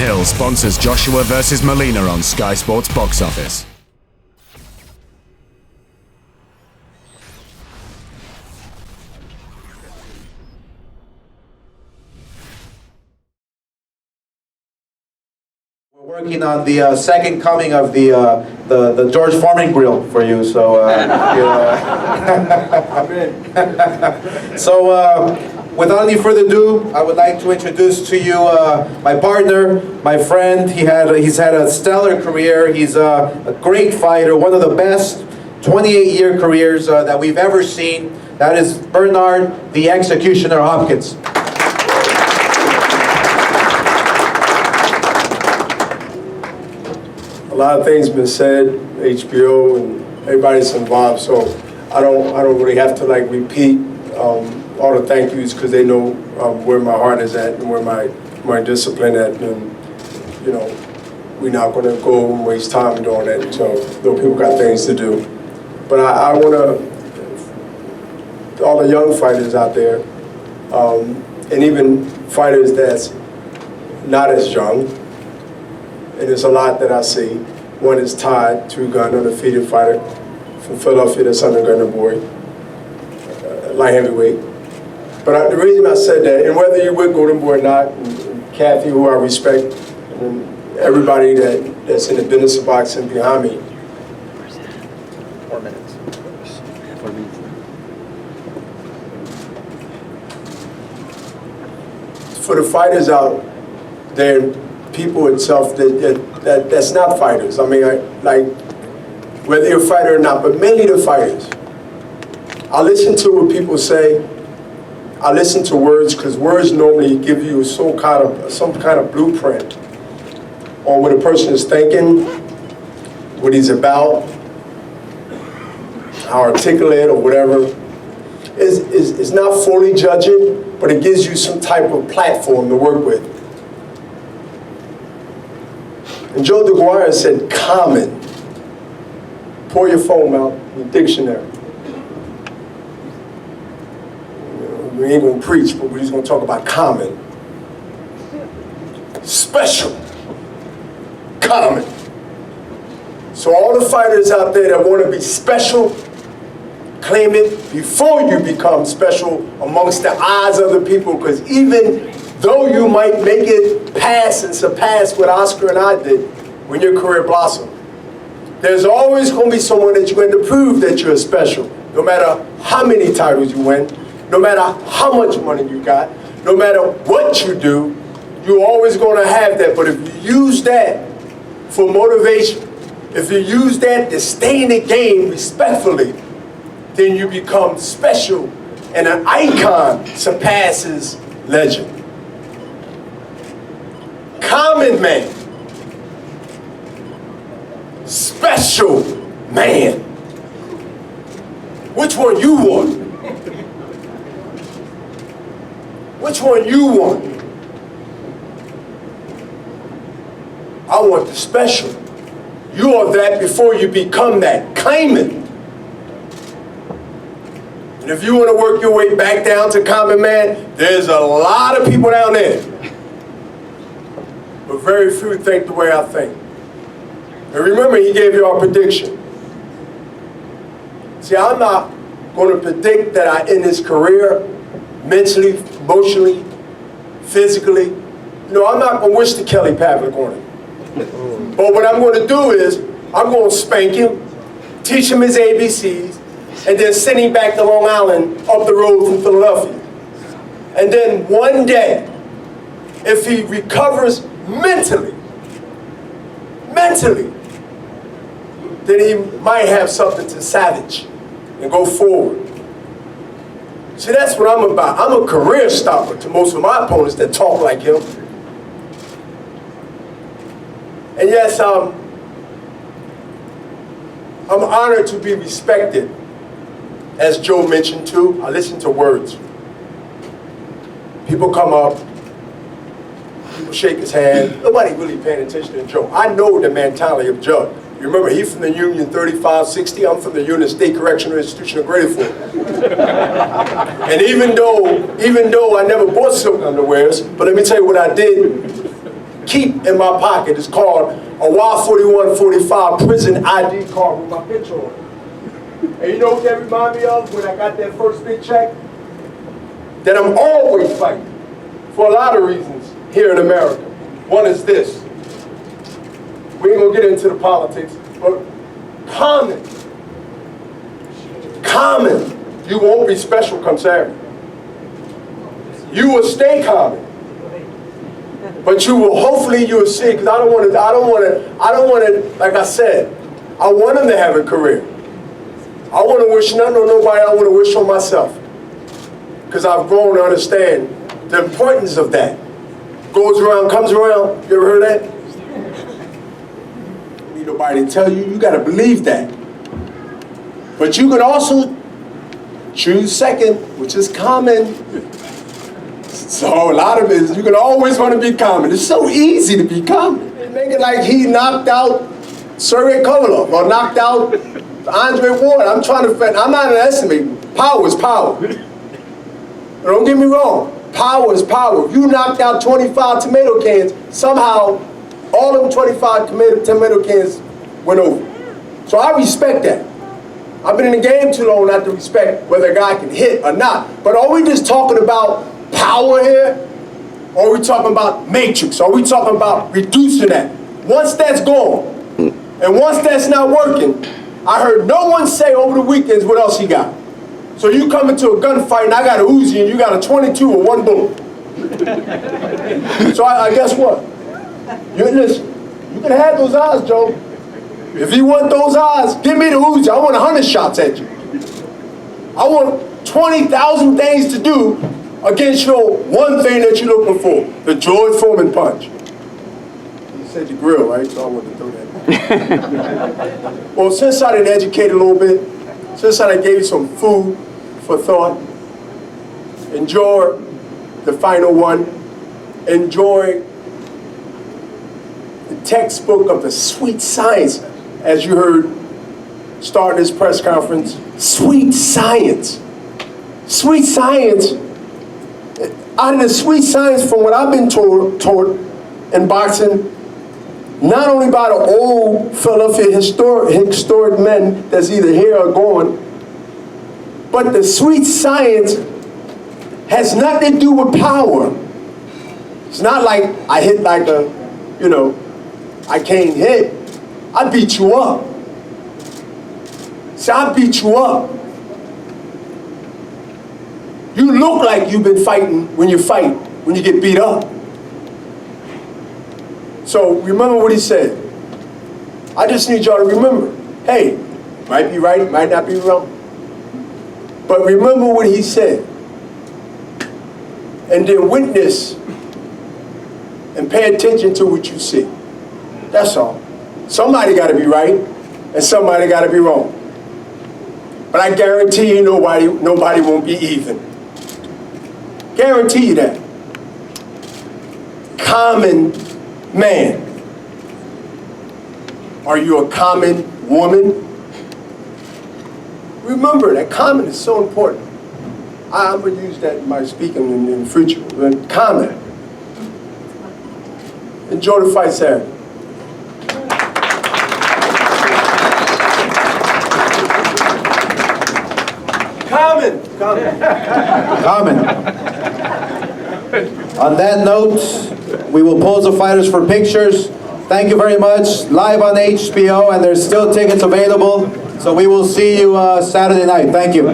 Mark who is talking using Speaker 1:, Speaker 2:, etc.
Speaker 1: Hill sponsors Joshua vs. Molina on Sky Sports Box Office.
Speaker 2: We're working on the second coming of the George Foreman grill for you, so without any further ado, I would like to introduce to you my partner, my friend. He's had a stellar career. He's a great fighter, one of the best 28-year careers that we've ever seen. That is Bernard the Executioner Hopkins.
Speaker 3: A lot of things been said, HBO and everybody's involved, so I don't really have to like repeat all the thank yous because they know where my heart is at and where my discipline at, and you know, we're not going to go and waste time doing that. So those people got things to do, but I want to all the young fighters out there, and even fighters that's not as young. And there's a lot that I see. One is Todd, two-gun, undefeated fighter from Philadelphia, that's undergun boy, light heavyweight. But the reason I said that, and whether you're with Golden Boy or not, and Kathy, who I respect, and everybody that's in the business of boxing behind me.
Speaker 4: 4 minutes. 4 minutes.
Speaker 3: For the fighters out there, people itself that's not fighters. I mean, like whether you're a fighter or not, but mainly the fighters. I listen to what people say. I listen to words because words normally give you some kind of blueprint on what a person is thinking, what he's about, how articulate or whatever. It's not fully judging, but it gives you some type of platform to work with. And Joe DeGuara said, common. Pour your phone out, your dictionary. We ain't gonna preach, but we're just gonna talk about common. Special. Common. So all the fighters out there that wanna be special, claim it before you become special amongst the eyes of the people, because even though you might make it pass and surpass what Oscar and I did when your career blossomed, there's always going to be someone that you're going to prove that you're special. No matter how many titles you win, no matter how much money you got, no matter what you do, you're always going to have that. But if you use that for motivation, if you use that to stay in the game respectfully, then you become special, and an icon surpasses legend. Common man, special man. Which one you want? Which one you want? I want the special. You are that before you become that. Claim it. And if you want to work your way back down to common man, there's a lot of people down there. But very few think the way I think. And remember, he gave you our prediction. See, I'm not going to predict that I end this career mentally, emotionally, physically. No, I'm not going to wish the Kelly Pavlik on him. But what I'm going to do is, I'm going to spank him, teach him his ABCs, and then send him back to Long Island up the road from Philadelphia. And then one day, if he recovers mentally, then he might have something to salvage and go forward. See, that's what I'm about. I'm a career stopper to most of my opponents that talk like him. And yes, I'm honored to be respected. As Joe mentioned too, I listen to words. People come up, people shake his hand. Nobody really paying attention to Joe. I know the mentality of Joe. You remember, he's from the Union 3560. I'm from the Union State Correctional Institution of Grateful. And even though I never bought silk underwears, but let me tell you what I did. keep in my pocket. It's called a Y4145 prison ID card with my picture on it. And you know what that reminded me of when I got that first big check? That I'm always fighting for a lot of reasons here in America. One is this. We ain't gonna get into the politics, but common. You won't be special come Saturday. You will stay common. But you will, hopefully you will see, because I don't want to, like I said, I want them to have a career. I want to wish nothing on nobody, I want to wish on myself. Because I've grown to understand the importance of that. Goes around, comes around. You ever heard that? Don't need nobody to tell you, you got to believe that. But you can also choose second, which is common. So a lot of it is, you can always want to be common. It's so easy to be common. Make it like he knocked out Sergey Kovalev or knocked out Andre Ward. I'm not underestimating. Power is power. Don't get me wrong. Power is power. If you knocked out 25 tomato cans, somehow all them 25 tomato cans went over. So I respect that. I've been in the game too long not to respect whether a guy can hit or not. But are we just talking about power here? Or are we talking about matrix? Are we talking about reducing that? Once that's gone, and once that's not working, I heard no one say over the weekends what else he got. So you come into a gunfight and I got a Uzi and you got a 22 with one bullet. So I guess what? Listen, you can have those eyes, Joe. If you want those eyes, give me the Uzi. I want 100 shots at you. I want 20,000 things to do against your one thing that you're looking for, the George Foreman punch. You said you grill, right? So I wanted to throw that. Well, since I didn't educate a little bit, since I gave you some food for thought, enjoy the final one. Enjoy the textbook of the sweet science, as you heard starting this press conference. Sweet science. Sweet science. Out of the sweet science, from what I've been taught in boxing, not only by the old Philadelphia historic men that's either here or gone, but the sweet science has nothing to do with power. It's not like I hit like a, I can't hit. I beat you up. See, I beat you up. You look like you've been fighting when you fight, when you get beat up. So remember what he said. I just need y'all to remember. Hey, might be right, might not be wrong. But remember what he said. And then witness and pay attention to what you see. That's all. Somebody got to be right and somebody got to be wrong. But I guarantee you nobody won't be even. Guarantee you that. Common man. Are you a common woman? Remember that common is so important. I'm going to use that in my speaking in the future. But common. Enjoy the fight Saturday.
Speaker 2: Common. On that note, we will pose the fighters for pictures. Thank you very much. Live on HBO, and there's still tickets available. So we will see you Saturday night. Thank you.